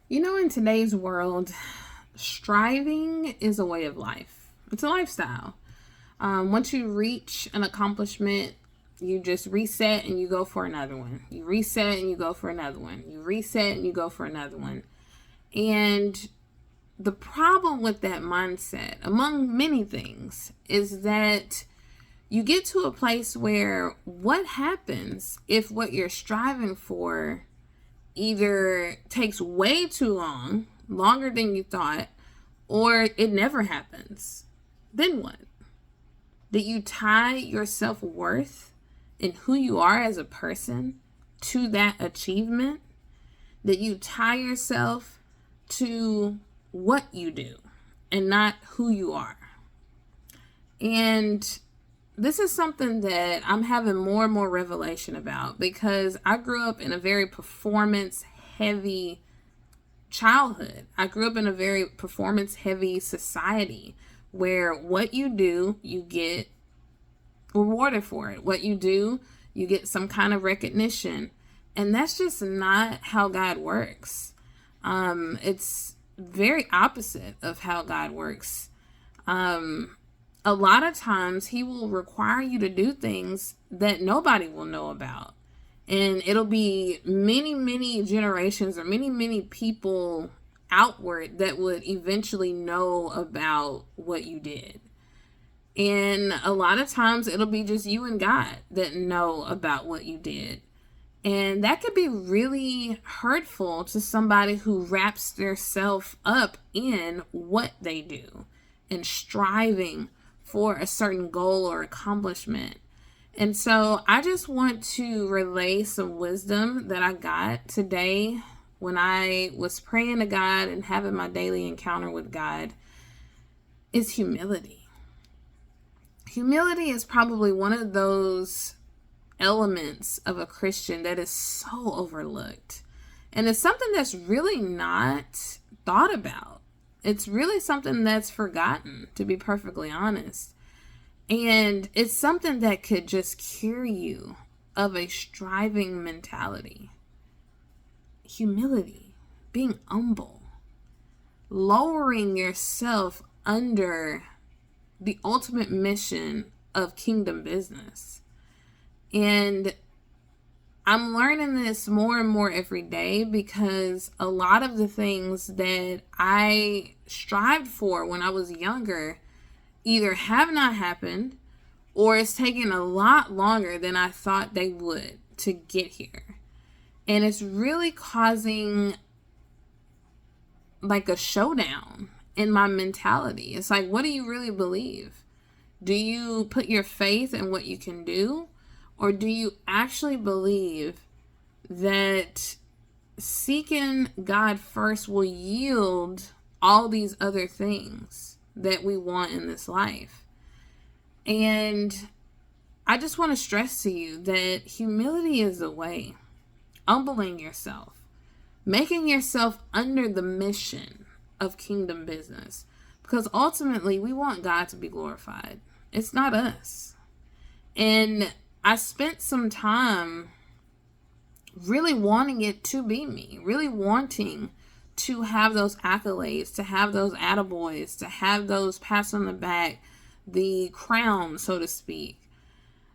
In today's world, striving is a way of life. It's a lifestyle. Once you reach an accomplishment, you just reset and you go for another one. You reset and you go for another one. You reset and you go for another one. And the problem with that mindset, among many things, is that you get to a place where what happens if what you're striving for either takes way too long, longer than you thought, or it never happens? Then what? That you tie your self-worth and who you are as a person to that achievement? That you tie yourself to what you do and not who you are? And this is something that I'm having more and more revelation about, because I grew up in a very performance heavy childhood. I grew up in a very performance heavy society where what you do, you get rewarded for it. What you do, you get some kind of recognition. And that's just not how God works. It's very opposite of how God works. A lot of times he will require you to do things that nobody will know about. And it'll be many, many generations or many, many people outward that would eventually know about what you did. And a lot of times it'll be just you and God that know about what you did. And that could be really hurtful to somebody who wraps their self up in what they do and striving for a certain goal or accomplishment. And so I just want to relay some wisdom that I got today when I was praying to God and having my daily encounter with God. Is humility. Humility is probably one of those elements of a Christian that is so overlooked. And it's something that's really not thought about. It's really something that's forgotten, to be perfectly honest. And it's something that could just cure you of a striving mentality. Humility, being humble, lowering yourself under the ultimate mission of kingdom business. And I'm learning this more and more every day, because a lot of the things that I strived for when I was younger either have not happened or it's taken a lot longer than I thought they would to get here. And it's really causing like a showdown in my mentality. It's like, what do you really believe? Do you put your faith in what you can do? Or do you actually believe that seeking God first will yield all these other things that we want in this life? And I just want to stress to you that humility is the way. Humbling yourself. Making yourself under the mission of kingdom business. Because ultimately, we want God to be glorified. It's not us. And I spent some time really wanting it to be me, really wanting to have those accolades, to have those attaboys, to have those pats on the back, the crown, so to speak.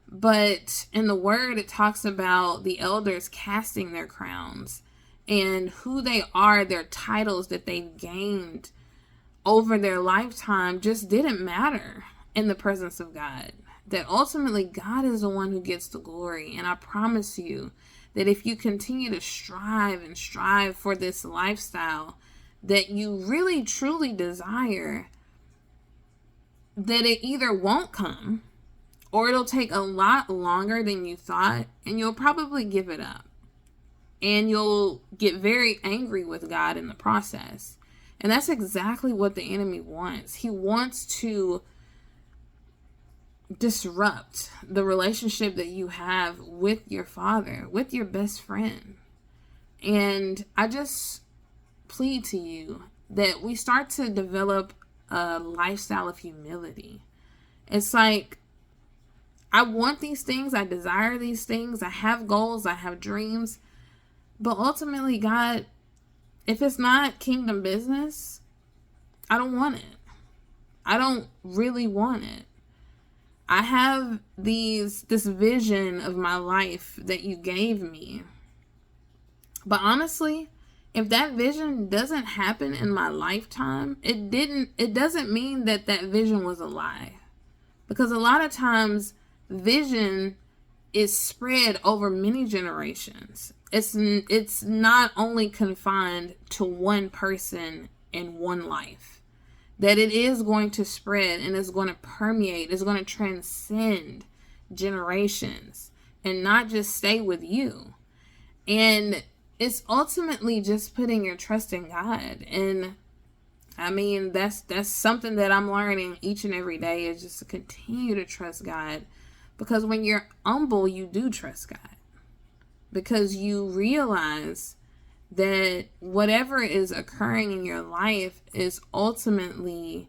But in the word, it talks about the elders casting their crowns and who they are, their titles that they've gained over their lifetime just didn't matter in the presence of God. That ultimately God is the one who gets the glory. And I promise you that if you continue to strive for this lifestyle that you really truly desire, that it either won't come or it'll take a lot longer than you thought, and you'll probably give it up. And you'll get very angry with God in the process. And that's exactly what the enemy wants. He wants to disrupt the relationship that you have with your Father, with your best friend. And I just plead to you that we start to develop a lifestyle of humility. It's like, I want these things, I desire these things, I have goals, I have dreams, but ultimately God if it's not kingdom business, I don't want it. I don't really want it. I have this vision of my life that you gave me. But honestly, if that vision doesn't happen in my lifetime, it doesn't mean that vision was a lie. Because a lot of times vision is spread over many generations. It's not only confined to one person in one life. That it is going to spread and it's going to permeate, it's going to transcend generations and not just stay with you. And it's ultimately just putting your trust in God. And I mean, that's something that I'm learning each and every day, is just to continue to trust God. Because when you're humble, you do trust God. Because you realize that whatever is occurring in your life is ultimately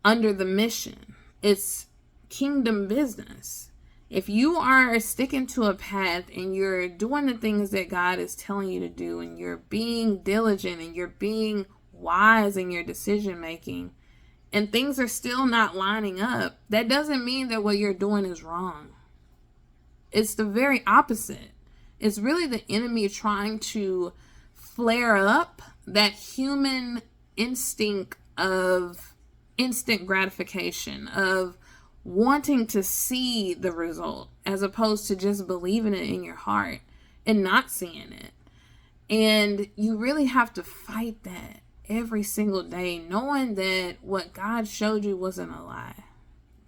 under the mission. It's kingdom business. If you are sticking to a path and you're doing the things that God is telling you to do, and you're being diligent and you're being wise in your decision making, and things are still not lining up, that doesn't mean that what you're doing is wrong. It's the very opposite. It's really the enemy trying to flare up that human instinct of instant gratification, of wanting to see the result, as opposed to just believing it in your heart and not seeing it. And you really have to fight that every single day, knowing that what God showed you wasn't a lie.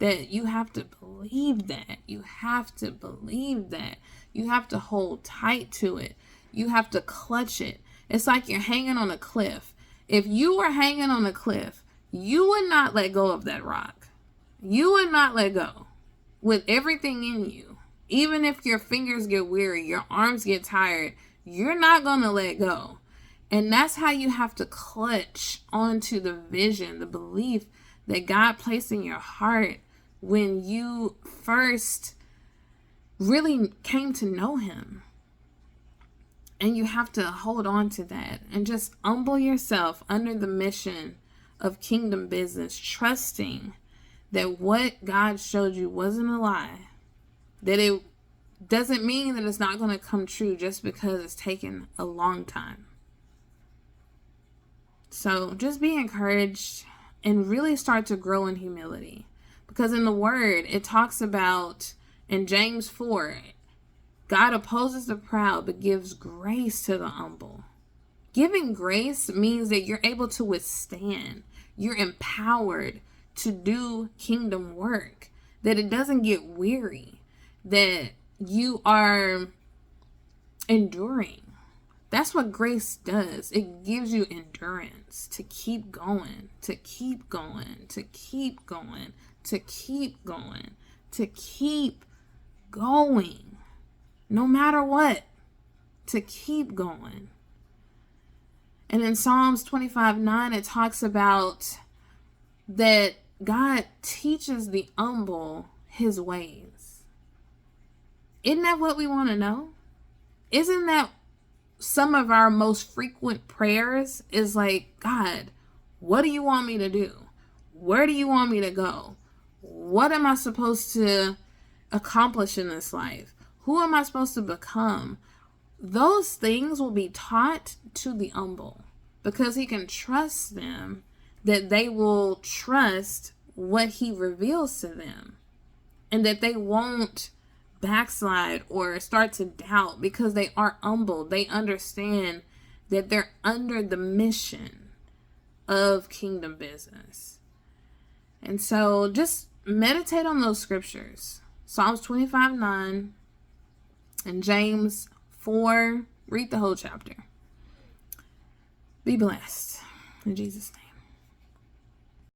That you have to believe that. You have to believe that. You have to hold tight to it. You have to clutch it. It's like you're hanging on a cliff. If you were hanging on a cliff, you would not let go of that rock. You would not let go with everything in you. Even if your fingers get weary, your arms get tired, you're not going to let go. And that's how you have to clutch onto the vision, the belief that God placed in your heart when you first really came to know him. And you have to hold on to that and just humble yourself under the mission of kingdom business, trusting that what God showed you wasn't a lie. That it doesn't mean that it's not going to come true just because it's taken a long time. So just be encouraged and really start to grow in humility. Because in the word, it talks about, in James 4, God opposes the proud but gives grace to the humble. Giving grace means that you're able to withstand. You're empowered to do kingdom work. That it doesn't get weary. That you are enduring. That's what grace does. It gives you endurance to keep going, to keep going, to keep going, to keep going, to keep going. No matter what, to keep going. And in Psalms 25:9, it talks about that God teaches the humble his ways. Isn't that what we want to know? Isn't that some of our most frequent prayers? Is like, God, what do you want me to do? Where do you want me to go? What am I supposed to accomplish in this life? Who am I supposed to become? Those things will be taught to the humble because he can trust them, that they will trust what he reveals to them, and that they won't backslide or start to doubt because they are humble. They understand that they're under the mission of kingdom business. And so just meditate on those scriptures. Psalms 25:9 and James 4. Read the whole chapter. Be blessed. In Jesus' name.